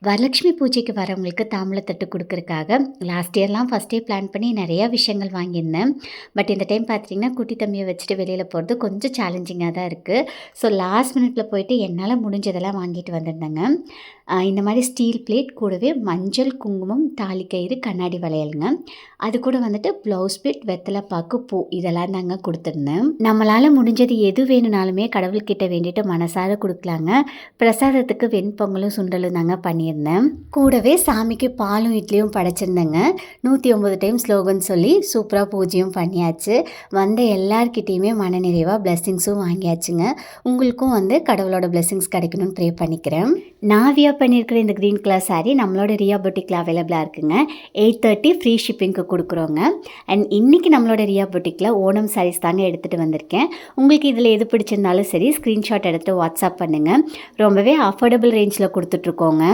வரலட்சுமி பூஜைக்கு வரவங்களுக்கு தாம்பூலத்தட்டு குடுக்கறக்காக லாஸ்ட் இயர்லாம் ஃபர்ஸ்ட்டே பிளான் பண்ணி நெறையா விஷயங்கள் வாங்கியிருந்தேன். பட் இந்த டைம் பார்த்திங்கன்னா, குட்டி தம்பிய வச்சுட்டு வெளியில போறது கொஞ்சம் சேலஞ்சிங்கா தான் இருக்கு. ஸோ லாஸ்ட் மினிட்ல போயிட்டு என்னால முடிஞ்சதெல்லாம் வாங்கிட்டு வந்திருந்தேங்க. இந்த மாரி ஸ்டீல் பிளேட் கூடவே மஞ்சள், குங்குமம், தாலிக்கயிறு, கண்ணாடி வளையலுங்க. அது கூட வந்துட்டு ப்ளவுஸ் பிட், வெத்தல பாக்கு, பூ இதெல்லாம் தாங்க குடுத்துருந்தேன். நம்மளால முடிஞ்சது எது வேணுனாலுமே கடவுள்கிட்ட வேண்டிட்டு மனசார குடுக்கலாங்க. பிரசாதத்துக்கு வெண்பொங்கலும், சுண்டலும் தாங்க பண்ணியிருந்தேன். கூடவே சாமிக்கு பாலும், இட்லியும் படைச்சிருந்தேங்க. 109 டைம் ஸ்லோகன் சொல்லி சூப்பரா பூஜையும் பண்ணியாச்சு. வந்த எல்லார்கிட்டயுமே மனநிறைவா பிளெஸ்ஸிங்ஸும் வாங்கியாச்சுங்க. உங்களுக்கும் கடவுளோட பிளெஸ்ஸிங்ஸ் கிடைக்கணும்னு ப்ரே பண்ணிக்கிறேன். நான் வியர் பண்ணியிருக்கிற இந்த க்ரீன் கலர் சாரீ நம்மளோட ரியா பொட்டிக்கில் அவைலபிளாக இருக்குங்க. 8:30 ஃப்ரீ ஷிப்பிங்க்கு கொடுக்குறோங்க. அண்ட் இன்றைக்கி நம்மளோட ரியா பொட்டிக்கில் ஓணம் சாரீஸ் தாங்க எடுத்துகிட்டு வந்திருக்கேன். உங்களுக்கு இதில் எது பிடிச்சிருந்தாலும் சரி ஸ்க்ரீன்ஷாட் எடுத்து வாட்ஸ்அப் பண்ணுங்கள். ரொம்பவே அஃபோர்டபுள் ரேஞ்சில் கொடுத்துட்ருக்கோங்க.